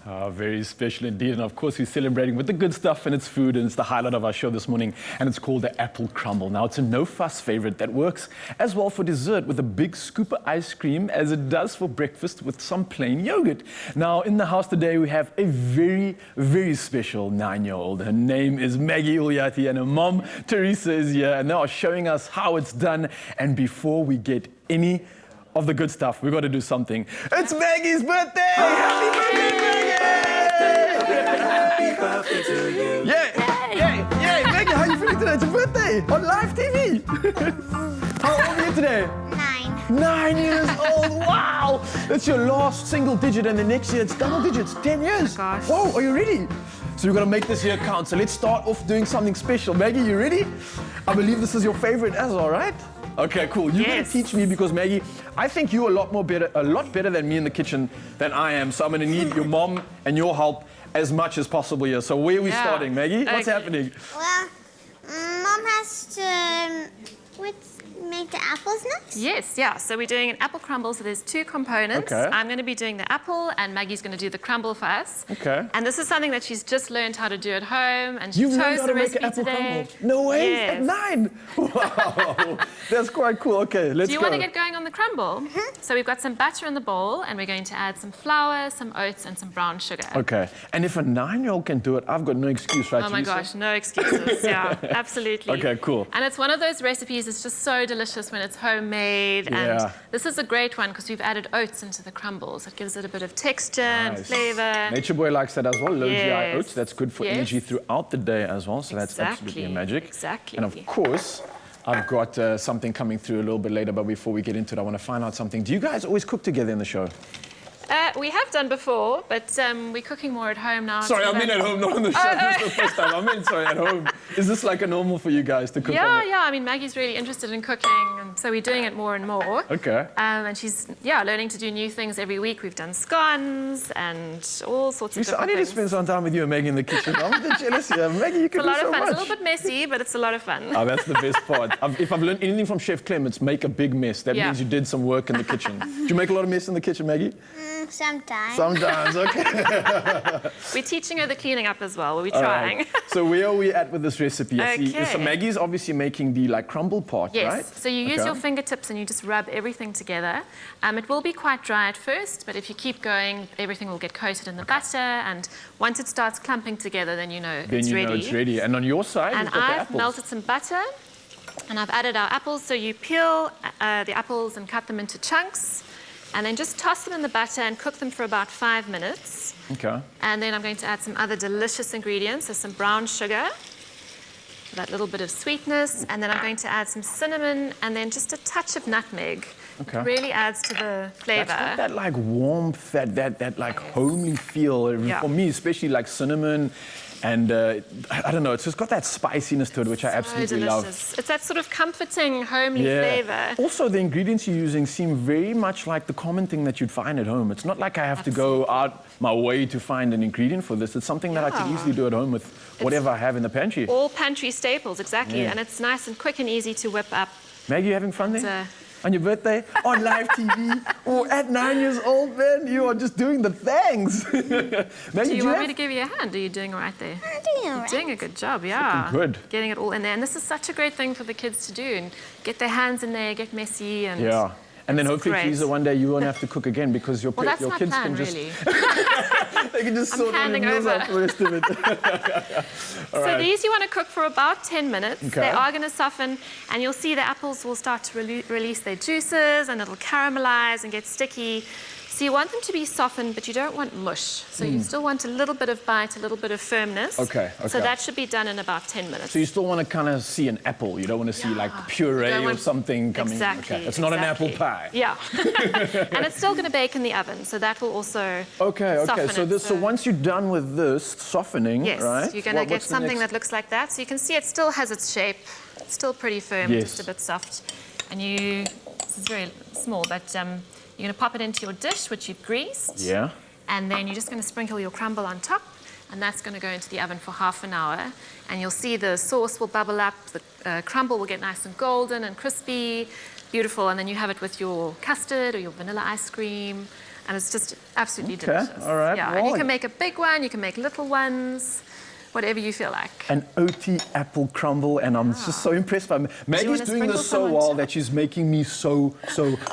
Very special indeed. And of course, we're celebrating with the good stuff, and it's food, and it's the highlight of our show this morning. And it's called the apple crumble. Now, it's a no-fuss favorite that works as well for dessert with a big scoop of ice cream as it does for breakfast with some plain yogurt. Now, in the house today, we have a very, very special 9-year-old. Her name is Maggie, Oaty, and her mom, Teresa, is here. And they are showing us how it's done. And before we get any of the good stuff, we've got to do something. It's Maggie's birthday! Happy birthday, Maggie! Happy birthday to you. Yay! Maggie, how are you feeling today? It's your birthday on live TV. How old are you today? 9. 9 years old. Wow! That's your last single digit, and the next year it's double digits. 10 years. Oh my gosh. Whoa, are you ready? So we're gonna make this year count. So let's start off doing something special. Maggie, you ready? I believe this is your favorite as well, right? Okay, cool. You're Yes. gonna teach me because Maggie, I think you're a lot better than me in the kitchen than I am. So I'm gonna need your mom and your help as much as possible here. So where are we starting, Maggie? What's Okay. happening? Well, Mom has to make the apples nice. Yes, yeah. So we're doing an apple crumble. So there's 2 components. Okay. I'm going to be doing the apple, and Maggie's going to do the crumble for us. Okay. And this is something that she's just learned how to do at home, and she You've learned chose how the to make an recipe apple today. crumble. No way, Yes. at 9. Wow, that's quite cool. Okay, let's Do you go. want to get going on the crumble? So we've got some butter in the bowl, and we're going to add some flour, some oats, and some brown sugar. Okay, and if a 9-year-old can do it, I've got no excuse, right? Oh my Teresa? gosh, no excuses. Yeah, absolutely. Okay, cool. And it's one of those recipes that's just so delicious when it's homemade. Yeah. And this is a great one because we've added oats into the crumbles. It gives it a bit of texture and Nice. flavor. Nature Boy likes that as well. Low GI Yes. oats. That's good for Yes. energy throughout the day as well. So that's absolutely Exactly. magic. Exactly. And of course, I've got something coming through a little bit later. But before we get into it, I want to find out something. Do you guys always cook together in the show? We have done before, but we're cooking more at home now. Sorry, I mean at home, not on the show. This is the first time. I meant sorry, at home. Is this like a normal for you guys to cook? Yeah. I mean, Maggie's really interested in cooking, and so we're doing it more and more. Okay. And she's, learning to do new things every week. We've done scones and all sorts of Lisa, I different need to things. spend some time with you and Maggie in the kitchen. I'm a bit jealous here. Maggie, you can It's a lot do so of fun. much. It's a little bit messy, but it's a lot of fun. Oh, that's the best part. If I've learned anything from Chef Clem, it's make a big mess. That Yeah. means you did some work in the kitchen. Do you make a lot of mess in the kitchen, Maggie? Sometimes. Sometimes, okay. We're teaching her the cleaning up as well. We're All trying. right. So where are we at with this recipe? I see. Okay. So Maggie's obviously making the crumble part, Yes. right? So you use Okay. your fingertips and you just rub everything together. It will be quite dry at first, but if you keep going, everything will get coated in the butter. And once it starts clumping together, then you know Then it's you ready. know it's ready. And on your side, And you've got the I've apples. melted some butter, and I've added our apples. So you peel the apples and cut them into chunks, and then just toss them in the butter and cook them for about 5 minutes. Okay. And then I'm going to add some other delicious ingredients. So some brown sugar, for that little bit of sweetness. And then I'm going to add some cinnamon and then just a touch of nutmeg. Okay. It really adds to the flavor. That's got that warmth, that homely feel. Yeah. For me, especially cinnamon. And I don't know, it's just got that spiciness to it, which I absolutely so love. delicious. It's that sort of comforting, homely flavor. Also, the ingredients you're using seem very much like the common thing that you'd find at home. It's not like I have to go out my way to find an ingredient for this. It's something that I could Yeah. easily do at home with whatever I have in the pantry. All pantry staples, exactly. Yeah. And it's nice and quick and easy to whip up. Maggie, you having fun there? And, on your birthday? On live TV? Oh, at 9 years old, man, you are just doing the things. Maggie, Do you want me to give you a hand? Are you doing all right there? I'm doing all You're right. doing a good job, yeah. good. Getting it all in there. And this is such a great thing for the kids to do and get their hands in there, get messy. And Yeah. And then it's hopefully, great. Teresa, one day you won't have to cook again because your, Well, that's your my kids plan, can just really. they can just I'm sort their handing meals over. out for the rest of it. All So right. these you want to cook for about 10 minutes. Okay. They are going to soften, and you'll see the apples will start to release their juices, and it'll caramelize and get sticky. So you want them to be softened, but you don't want mush. So you still want a little bit of bite, a little bit of firmness. Okay, So okay. that should be done in about 10 minutes. So you still want to kind of see an apple. You don't want to see puree don't or want- something coming. Exactly. Okay. It's not an apple pie. Yeah. And it's still going to bake in the oven, so that will also Okay. soften So it. so once you're done with this softening, Yes, right? you're going to get what's the something next? that looks like that. So you can see it still has its shape. It's still pretty firm, Yes. just a bit soft. And this is very small, but you're going to pop it into your dish, which you've greased. Yeah. And then you're just going to sprinkle your crumble on top. And that's going to go into the oven for half an hour. And you'll see the sauce will bubble up. The crumble will get nice and golden and crispy. Beautiful. And then you have it with your custard or your vanilla ice cream. And it's just absolutely Okay, delicious. all right, Yeah, and you well- can make a big one, you can make little ones, whatever you feel like. An Oaty apple crumble, and I'm just so impressed by Maggie's wanna doing sprinkle this so some on well top? that she's making me so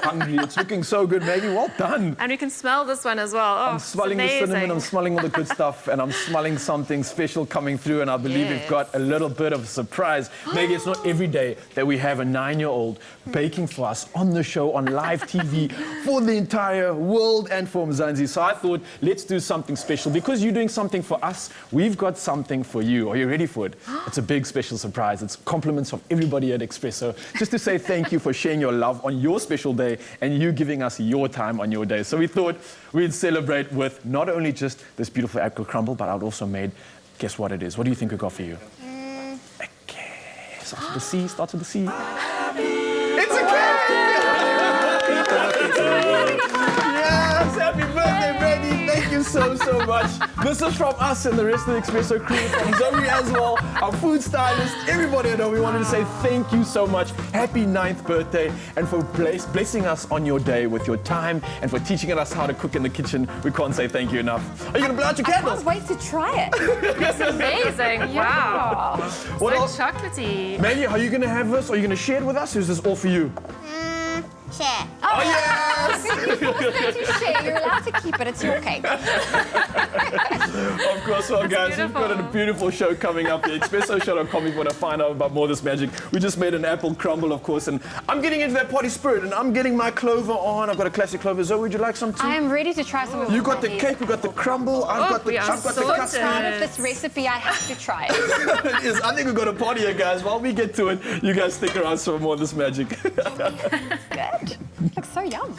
hungry. It's looking so good, Maggie. Well done. And you can smell this one as well. Oh, I'm smelling the it's amazing. cinnamon, I'm smelling all the good stuff, and I'm smelling something special coming through, and I believe we've Yes. got a little bit of a surprise. Maggie, it's not every day that we have a 9-year-old baking for us on the show, on live TV, for the entire world and for Mzansi. So I thought, let's do something special. Because you're doing something for us, we've got something for you. Are you ready for it? It's a big special surprise. It's compliments from everybody at Expresso, just to say thank you for sharing your love on your special day and you giving us your time on your day. So we thought we'd celebrate with not only just this beautiful apple crumble, but I'd also made, guess what it is? What do you think we got for you? Okay, starts with the C, starts with the C. It's a cake! Yes, happy birthday, Maggie. Thank you so much. This is from us and the rest of the Expresso crew, from Zoe as well, our food stylist, everybody at home. We wanted to say thank you so much. Happy 9th birthday, and for blessing us on your day with your time and for teaching us how to cook in the kitchen. We can't say thank you enough. Are you going to blow out your I candles? can't wait to try it. It's amazing. Wow. What So else? chocolatey. Maggie, are you going to have this? Are you going to share it with us, or is this all for you? Share. Oh, yes! You're to share. You're allowed to keep it. It's your cake. Of course, well, guys, we've got a beautiful. beautiful show coming up. The ExpressoShow.com if you want to find out about more of this magic. We just made an apple crumble, of course, and I'm getting into that party spirit, and I'm getting my clover on. I've got a classic clover. Zoe, would you like some too? I am ready to try some of You your got the cookies. cake, we got the crumble, I've got the we are custard. sorted. Proud of this recipe. I have to try it. It is. I think we've got a party here, guys. While we get to it, you guys stick around for more of this magic. Good. Looks so yum.